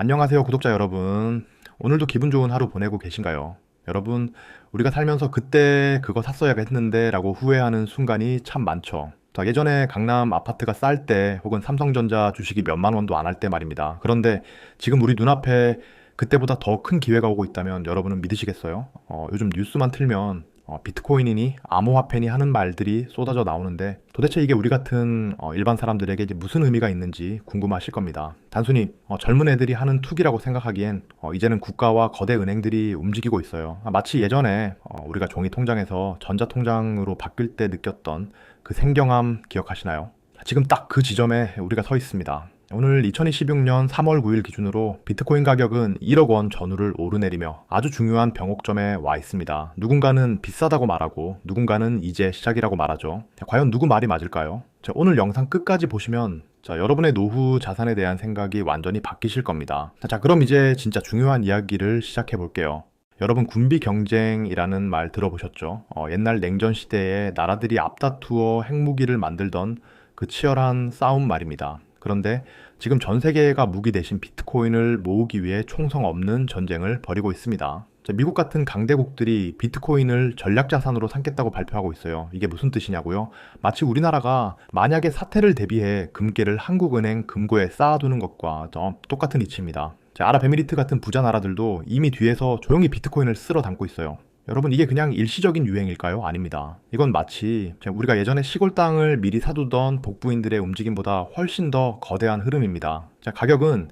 안녕하세요, 구독자 여러분. 오늘도 기분 좋은 하루 보내고 계신가요? 여러분, 우리가 살면서 그때 그거 샀어야 했는데 라고 후회하는 순간이 참 많죠. 자, 예전에 강남 아파트가 쌀 때 혹은 삼성전자 주식이 몇만 원도 안 할 때 말입니다. 그런데 지금 우리 눈앞에 그때보다 더 큰 기회가 오고 있다면 여러분은 믿으시겠어요? 요즘 뉴스만 틀면 비트코인이니 암호화폐니 하는 말들이 쏟아져 나오는데 도대체 이게 우리 같은 일반 사람들에게 이제 무슨 의미가 있는지 궁금하실 겁니다. 단순히 젊은 애들이 하는 투기라고 생각하기엔 이제는 국가와 거대 은행들이 움직이고 있어요. 마치 예전에 우리가 종이 통장에서 전자 통장으로 바뀔 때 느꼈던 그 생경함 기억하시나요? 지금 딱 그 지점에 우리가 서 있습니다. 오늘 2026년 3월 9일 기준으로 비트코인 가격은 1억 원 전후를 오르내리며 아주 중요한 병옥점에 와 있습니다. 누군가는 비싸다고 말하고 누군가는 이제 시작이라고 말하죠. 과연 누구 말이 맞을까요? 오늘 영상 끝까지 보시면 여러분의 노후 자산에 대한 생각이 완전히 바뀌실 겁니다. 자, 그럼 이제 진짜 중요한 이야기를 시작해 볼게요. 여러분 군비 경쟁이라는 말 들어보셨죠? 옛날 냉전 시대에 나라들이 앞다투어 핵무기를 만들던 그 치열한 싸움 말입니다. 그런데 지금 전 세계가 무기 대신 비트코인을 모으기 위해 총성 없는 전쟁을 벌이고 있습니다. 미국 같은 강대국들이 비트코인을 전략자산으로 삼겠다고 발표하고 있어요. 이게 무슨 뜻이냐고요? 마치 우리나라가 만약에 사태를 대비해 금괴를 한국은행 금고에 쌓아두는 것과 똑같은 이치입니다. 아랍에미리트 같은 부자 나라들도 이미 뒤에서 조용히 비트코인을 쓸어 담고 있어요. 여러분 이게 그냥 일시적인 유행일까요? 아닙니다. 이건 마치 우리가 예전에 시골 땅을 미리 사두던 복부인들의 움직임보다 훨씬 더 거대한 흐름입니다. 가격은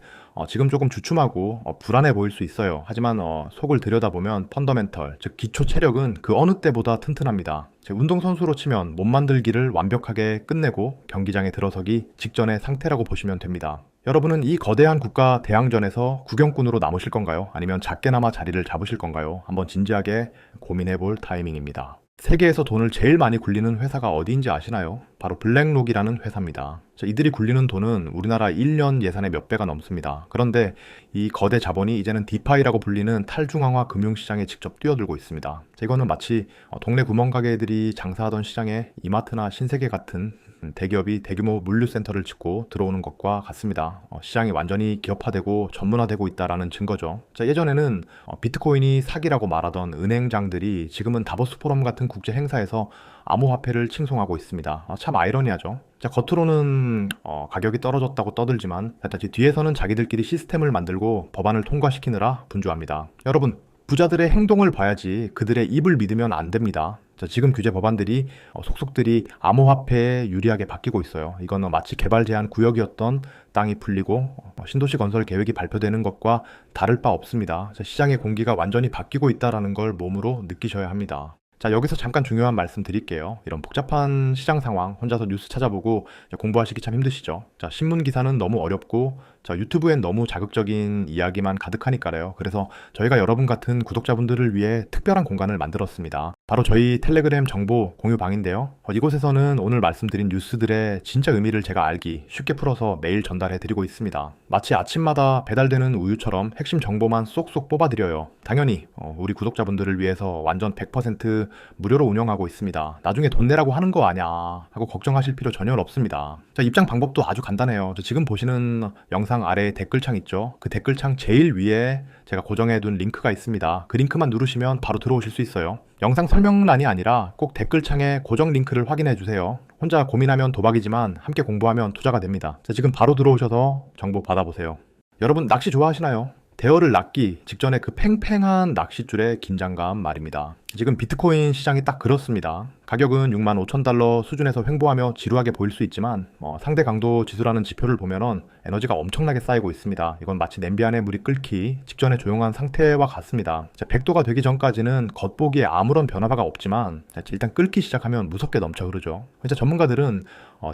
지금 조금 주춤하고 불안해 보일 수 있어요. 하지만 속을 들여다보면 펀더멘털, 즉 기초 체력은 그 어느 때보다 튼튼합니다. 운동선수로 치면 몸 만들기를 완벽하게 끝내고 경기장에 들어서기 직전의 상태라고 보시면 됩니다. 여러분은 이 거대한 국가 대항전에서 구경꾼으로 남으실 건가요? 아니면 작게나마 자리를 잡으실 건가요? 한번 진지하게 고민해 볼 타이밍입니다. 세계에서 돈을 제일 많이 굴리는 회사가 어디인지 아시나요? 바로 블랙록이라는 회사입니다. 이들이 굴리는 돈은 우리나라 1년 예산의 몇 배가 넘습니다. 그런데 이 거대 자본이 이제는 디파이라고 불리는 탈중앙화 금융시장에 직접 뛰어들고 있습니다. 이거는 마치 동네 구멍가게들이 장사하던 시장에 이마트나 신세계 같은 대기업이 대규모 물류센터를 짓고 들어오는 것과 같습니다. 시장이 완전히 기업화되고 전문화되고 있다는 증거죠. 예전에는 비트코인이 사기라고 말하던 은행장들이 지금은 다보스 포럼 같은 국제 행사에서 암호화폐를 칭송하고 있습니다. 참 아이러니하죠. 겉으로는 가격이 떨어졌다고 떠들지만 뒤에서는 자기들끼리 시스템을 만들고 법안을 통과시키느라 분주합니다. 여러분, 부자들의 행동을 봐야지 그들의 입을 믿으면 안 됩니다. 지금 규제 법안들이 속속들이 암호화폐에 유리하게 바뀌고 있어요. 이거는 마치 개발 제한 구역이었던 땅이 풀리고 신도시 건설 계획이 발표되는 것과 다를 바 없습니다. 시장의 공기가 완전히 바뀌고 있다는 걸 몸으로 느끼셔야 합니다. 여기서 잠깐 중요한 말씀 드릴게요. 이런 복잡한 시장 상황 혼자서 뉴스 찾아보고 공부하시기 참 힘드시죠? 신문 기사는 너무 어렵고 유튜브엔 너무 자극적인 이야기만 가득하니까요. 그래서 저희가 여러분 같은 구독자분들을 위해 특별한 공간을 만들었습니다. 바로 저희 텔레그램 정보 공유방인데요. 이곳에서는 오늘 말씀드린 뉴스들의 진짜 의미를 제가 알기 쉽게 풀어서 매일 전달해 드리고 있습니다. 마치 아침마다 배달되는 우유처럼 핵심 정보만 쏙쏙 뽑아드려요. 당연히 우리 구독자분들을 위해서 완전 100% 무료로 운영하고 있습니다. 나중에 돈 내라고 하는 거 아냐 하고 걱정하실 필요 전혀 없습니다. 입장 방법도 아주 간단해요. 지금 보시는 영상 아래에 댓글창 있죠? 그 댓글창 제일 위에 제가 고정해둔 링크가 있습니다. 그 링크만 누르시면 바로 들어오실 수 있어요. 영상 설명란이 아니라 꼭 댓글창에 고정 링크를 확인해 주세요. 혼자 고민하면 도박이지만 함께 공부하면 투자가 됩니다. 지금 바로 들어오셔서 정보 받아보세요. 여러분 낚시 좋아하시나요? 대어를 낚기 직전에 그 팽팽한 낚싯줄의 긴장감 말입니다. 지금 비트코인 시장이 딱 그렇습니다. 가격은 65,000달러 수준에서 횡보하며 지루하게 보일 수 있지만 상대 강도 지수라는 지표를 보면은 에너지가 엄청나게 쌓이고 있습니다. 이건 마치 냄비 안에 물이 끓기 직전에 조용한 상태와 같습니다. 100도가 되기 전까지는 겉보기에 아무런 변화가 없지만 일단 끓기 시작하면 무섭게 넘쳐 흐르죠. 전문가들은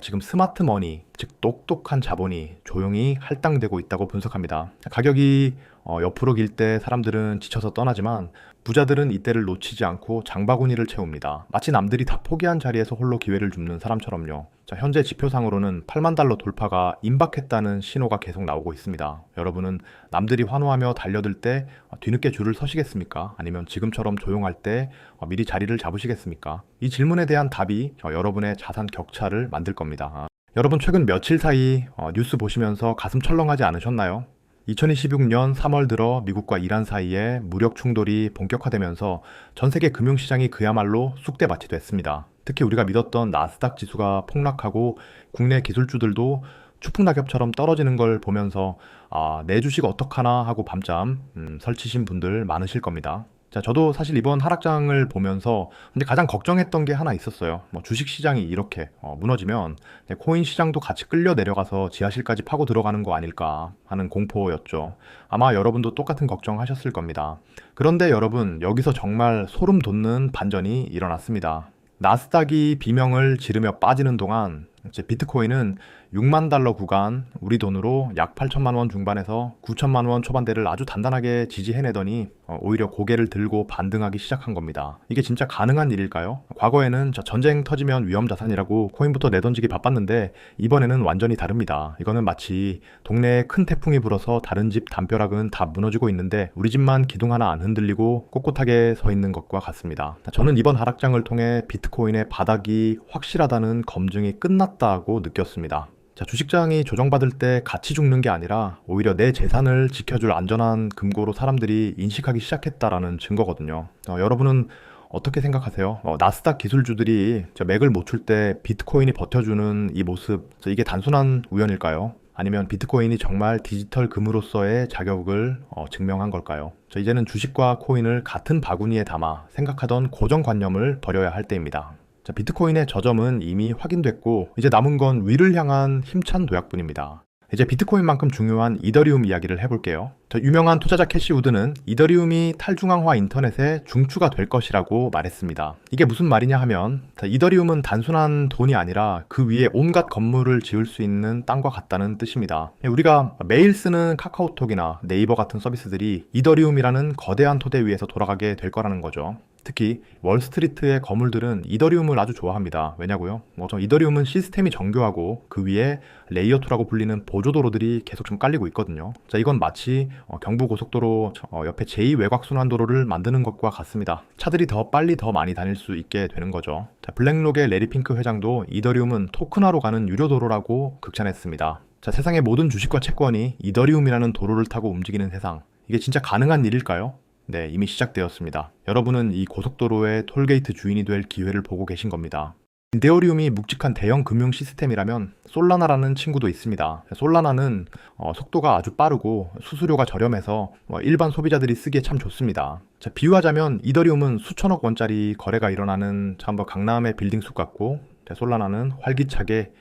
지금 스마트 머니, 즉 똑똑한 자본이 조용히 할당되고 있다고 분석합니다. 가격이 옆으로 길 때 사람들은 지쳐서 떠나지만 부자들은 이때를 놓치지 않고 장바구니를 채웁니다. 마치 남들이 다 포기한 자리에서 홀로 기회를 줍는 사람처럼요. 현재 지표상으로는 8만 달러 돌파가 임박했다는 신호가 계속 나오고 있습니다. 여러분은 남들이 환호하며 달려들 때 뒤늦게 줄을 서시겠습니까? 아니면 지금처럼 조용할 때 미리 자리를 잡으시겠습니까? 이 질문에 대한 답이 여러분의 자산 격차를 만들 겁니다. 여러분 최근 며칠 사이 뉴스 보시면서 가슴 철렁하지 않으셨나요? 2026년 3월 들어 미국과 이란 사이에 무력 충돌이 본격화되면서 전 세계 금융시장이 그야말로 쑥대밭이 됐습니다. 특히 우리가 믿었던 나스닥 지수가 폭락하고 국내 기술주들도 추풍낙엽처럼 떨어지는 걸 보면서 내 주식 어떡하나 하고 밤잠 설치신 분들 많으실 겁니다. 자, 저도 사실 이번 하락장을 보면서 근데 가장 걱정했던 게 하나 있었어요. 뭐 주식 시장이 이렇게 무너지면 코인 시장도 같이 끌려 내려가서 지하실까지 파고 들어가는 거 아닐까 하는 공포였죠. 아마 여러분도 똑같은 걱정하셨을 겁니다. 그런데 여러분, 여기서 정말 소름 돋는 반전이 일어났습니다. 나스닥이 비명을 지르며 빠지는 동안 이제 비트코인은 6만 달러 구간, 우리 돈으로 약 8천만 원 중반에서 9천만 원 초반대를 아주 단단하게 지지해내더니 오히려 고개를 들고 반등하기 시작한 겁니다. 이게 진짜 가능한 일일까요? 과거에는 전쟁 터지면 위험자산이라고 코인부터 내던지기 바빴는데 이번에는 완전히 다릅니다. 이거는 마치 동네에 큰 태풍이 불어서 다른 집 담벼락은 다 무너지고 있는데 우리 집만 기둥 하나 안 흔들리고 꼿꼿하게 서 있는 것과 같습니다. 저는 이번 하락장을 통해 비트코인의 바닥이 확실하다는 검증이 끝났다고 느꼈습니다. 자, 주식장이 조정받을 때 같이 죽는 게 아니라 오히려 내 재산을 지켜줄 안전한 금고로 사람들이 인식하기 시작했다라는 증거거든요. 여러분은 어떻게 생각하세요? 나스닥 기술주들이 맥을 못 출 때 비트코인이 버텨주는 이 모습, 이게 단순한 우연일까요? 아니면 비트코인이 정말 디지털 금으로서의 자격을 증명한 걸까요? 이제는 주식과 코인을 같은 바구니에 담아 생각하던 고정관념을 버려야 할 때입니다. 자, 비트코인의 저점은 이미 확인됐고 이제 남은 건 위를 향한 힘찬 도약뿐입니다. 이제 비트코인만큼 중요한 이더리움 이야기를 해볼게요. 유명한 투자자 캐시 우드는 이더리움이 탈중앙화 인터넷의 중추가 될 것이라고 말했습니다. 이게 무슨 말이냐 하면 이더리움은 단순한 돈이 아니라 그 위에 온갖 건물을 지을 수 있는 땅과 같다는 뜻입니다. 우리가 매일 쓰는 카카오톡이나 네이버 같은 서비스들이 이더리움이라는 거대한 토대 위에서 돌아가게 될 거라는 거죠. 특히 월스트리트의 거물들은 이더리움을 아주 좋아합니다. 왜냐고요? 이더리움은 시스템이 정교하고 그 위에 레이어 2라고 불리는 보조도로들이 계속 좀 깔리고 있거든요. 자, 이건 마치 경부고속도로 옆에 제2외곽순환도로를 만드는 것과 같습니다. 차들이 더 빨리 더 많이 다닐 수 있게 되는 거죠. 자, 블랙록의 레리 핑크 회장도 이더리움은 토큰화로 가는 유료도로라고 극찬했습니다. 자, 세상의 모든 주식과 채권이 이더리움이라는 도로를 타고 움직이는 세상. 이게 진짜 가능한 일일까요? 네, 이미 시작되었습니다. 여러분은 이 고속도로의 톨게이트 주인이 될 기회를 보고 계신 겁니다. 이더리움이 묵직한 대형 금융 시스템이라면 솔라나라는 친구도 있습니다. 솔라나는 속도가 아주 빠르고 수수료가 저렴해서 일반 소비자들이 쓰기에 참 좋습니다. 자, 비유하자면 이더리움은 수천억 원짜리 거래가 일어나는 강남의 빌딩숲 같고, 솔라나는 활기차게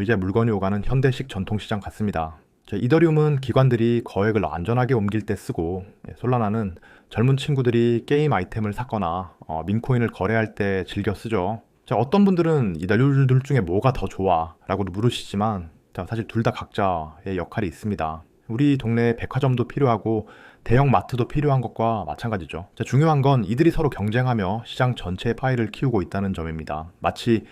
이제 물건이 오가는 현대식 전통시장 같습니다. 이더리움은 기관들이 거액을 안전하게 옮길 때 쓰고, 솔라나는 젊은 친구들이 게임 아이템을 샀거나 민코인을 거래할 때 즐겨 쓰죠. 어떤 분들은 이들 중에 뭐가 더 좋아? 라고 물으시지만 사실 둘 다 각자의 역할이 있습니다. 우리 동네에 백화점도 필요하고 대형 마트도 필요한 것과 마찬가지죠. 중요한 건 이들이 서로 경쟁하며 시장 전체의 파이를 키우고 있다는 점입니다. 마치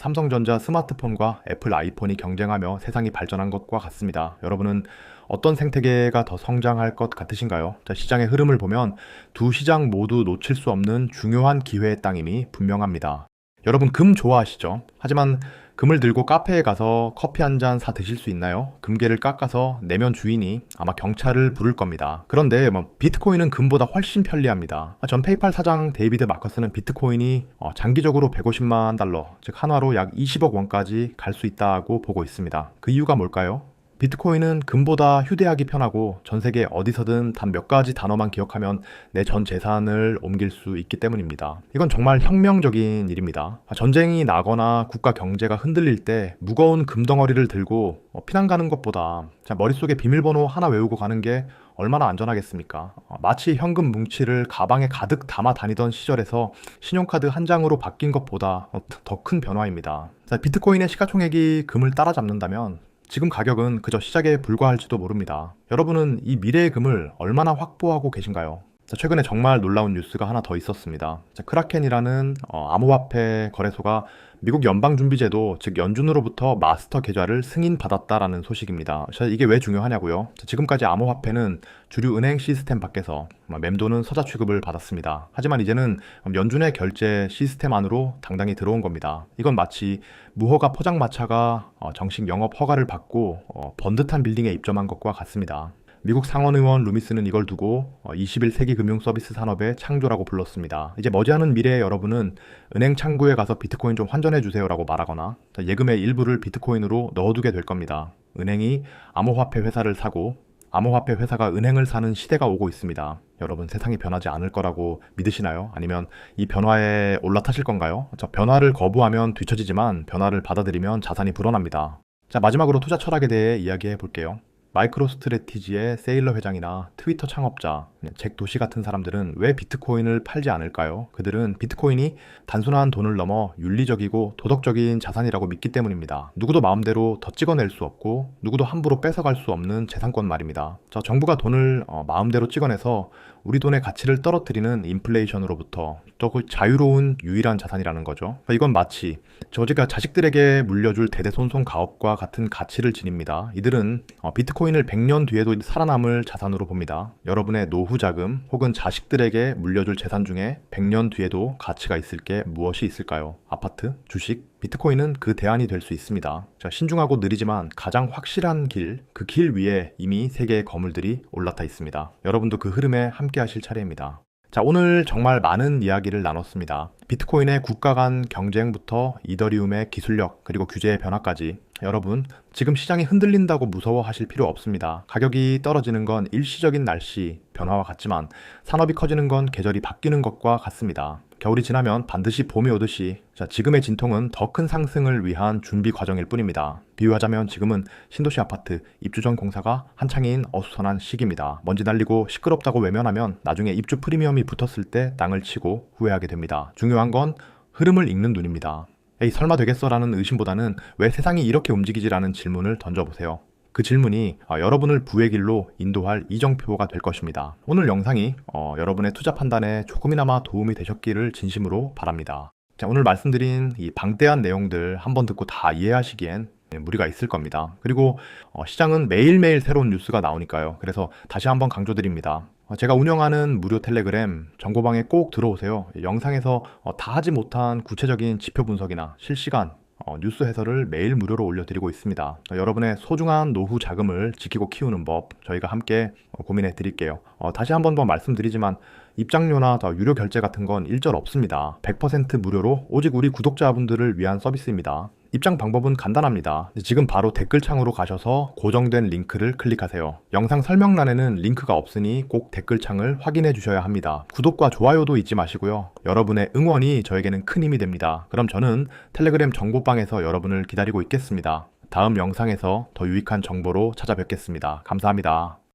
삼성전자 스마트폰과 애플 아이폰이 경쟁하며 세상이 발전한 것과 같습니다. 여러분은 어떤 생태계가 더 성장할 것 같으신가요? 시장의 흐름을 보면 두 시장 모두 놓칠 수 없는 중요한 기회의 땅임이 분명합니다. 여러분 금 좋아하시죠? 하지만 금을 들고 카페에 가서 커피 한 잔 사 드실 수 있나요? 금괴를 깎아서 내면 주인이 아마 경찰을 부를 겁니다. 그런데 비트코인은 금보다 훨씬 편리합니다. 전 페이팔 사장 데이비드 마커스는 비트코인이 장기적으로 150만 달러, 즉 한화로 약 20억 원까지 갈 수 있다고 보고 있습니다. 그 이유가 뭘까요? 비트코인은 금보다 휴대하기 편하고 전 세계 어디서든 단 몇 가지 단어만 기억하면 내 전 재산을 옮길 수 있기 때문입니다. 이건 정말 혁명적인 일입니다. 전쟁이 나거나 국가 경제가 흔들릴 때 무거운 금덩어리를 들고 피난 가는 것보다 머릿속에 비밀번호 하나 외우고 가는 게 얼마나 안전하겠습니까? 마치 현금 뭉치를 가방에 가득 담아 다니던 시절에서 신용카드 한 장으로 바뀐 것보다 더 큰 변화입니다. 비트코인의 시가총액이 금을 따라잡는다면 지금 가격은 그저 시작에 불과할지도 모릅니다. 여러분은 이 미래의 금을 얼마나 확보하고 계신가요? 최근에 정말 놀라운 뉴스가 하나 더 있었습니다. 크라켄이라는 암호화폐 거래소가 미국 연방준비제도, 즉 연준으로부터 마스터 계좌를 승인받았다라는 소식입니다. 이게 왜 중요하냐고요? 지금까지 암호화폐는 주류 은행 시스템 밖에서 맴도는 서자 취급을 받았습니다. 하지만 이제는 연준의 결제 시스템 안으로 당당히 들어온 겁니다. 이건 마치 무허가 포장마차가 정식 영업 허가를 받고 번듯한 빌딩에 입점한 것과 같습니다. 미국 상원의원 루미스는 이걸 두고 21세기 금융 서비스 산업의 창조라고 불렀습니다. 이제 머지않은 미래에 여러분은 은행 창구에 가서 비트코인 좀 환전해 주세요라고 말하거나 예금의 일부를 비트코인으로 넣어두게 될 겁니다. 은행이 암호화폐 회사를 사고 암호화폐 회사가 은행을 사는 시대가 오고 있습니다. 여러분, 세상이 변하지 않을 거라고 믿으시나요? 아니면 이 변화에 올라타실 건가요? 변화를 거부하면 뒤처지지만 변화를 받아들이면 자산이 불어납니다. 자, 마지막으로 투자 철학에 대해 이야기해 볼게요. 마이크로스트래티지의 세일러 회장이나 트위터 창업자, 잭 도시 같은 사람들은 왜 비트코인을 팔지 않을까요? 그들은 비트코인이 단순한 돈을 넘어 윤리적이고 도덕적인 자산이라고 믿기 때문입니다. 누구도 마음대로 더 찍어낼 수 없고 누구도 함부로 뺏어갈 수 없는 재산권 말입니다. 정부가 돈을 마음대로 찍어내서 우리 돈의 가치를 떨어뜨리는 인플레이션으로부터 또 그 자유로운 유일한 자산이라는 거죠. 이건 마치 저지가 자식들에게 물려줄 대대손손 가업과 같은 가치를 지닙니다. 이들은 비트코인을 100년 뒤에도 살아남을 자산으로 봅니다. 여러분의 노후 자금 혹은 자식들에게 물려줄 재산 중에 100년 뒤에도 가치가 있을 게 무엇이 있을까요? 아파트? 주식? 비트코인은 그 대안이 될 수 있습니다. 신중하고 느리지만 가장 확실한 길, 그 길 위에 이미 세계의 거물들이 올라타 있습니다. 여러분도 그 흐름에 함께 하실 차례입니다. 자, 오늘 정말 많은 이야기를 나눴습니다. 비트코인의 국가 간 경쟁부터 이더리움의 기술력, 그리고 규제의 변화까지 여러분, 지금 시장이 흔들린다고 무서워하실 필요 없습니다. 가격이 떨어지는 건 일시적인 날씨 변화와 같지만 산업이 커지는 건 계절이 바뀌는 것과 같습니다. 겨울이 지나면 반드시 봄이 오듯이 지금의 진통은 더 큰 상승을 위한 준비 과정일 뿐입니다. 비유하자면 지금은 신도시 아파트 입주 전 공사가 한창인 어수선한 시기입니다. 먼지 날리고 시끄럽다고 외면하면 나중에 입주 프리미엄이 붙었을 때 땅을 치고 후회하게 됩니다. 중요한 건 흐름을 읽는 눈입니다. 에이, 설마 되겠어라는 의심보다는 왜 세상이 이렇게 움직이지라는 질문을 던져보세요. 그 질문이 여러분을 부의 길로 인도할 이정표가 될 것입니다. 오늘 영상이 여러분의 투자 판단에 조금이나마 도움이 되셨기를 진심으로 바랍니다. 자, 오늘 말씀드린 이 방대한 내용들 한번 듣고 다 이해하시기엔 무리가 있을 겁니다. 그리고 시장은 매일매일 새로운 뉴스가 나오니까요. 그래서 다시 한번 강조드립니다. 제가 운영하는 무료 텔레그램 정보방에 꼭 들어오세요. 영상에서 다 하지 못한 구체적인 지표 분석이나 실시간 뉴스 해설을 매일 무료로 올려드리고 있습니다. 여러분의 소중한 노후 자금을 지키고 키우는 법 저희가 함께 고민해 드릴게요. 다시 한번 더 말씀드리지만 입장료나 더 유료 결제 같은 건 일절 없습니다. 100% 무료로 오직 우리 구독자분들을 위한 서비스입니다. 입장 방법은 간단합니다. 지금 바로 댓글창으로 가셔서 고정된 링크를 클릭하세요. 영상 설명란에는 링크가 없으니 꼭 댓글창을 확인해 주셔야 합니다. 구독과 좋아요도 잊지 마시고요. 여러분의 응원이 저에게는 큰 힘이 됩니다. 그럼 저는 텔레그램 정보방에서 여러분을 기다리고 있겠습니다. 다음 영상에서 더 유익한 정보로 찾아뵙겠습니다. 감사합니다.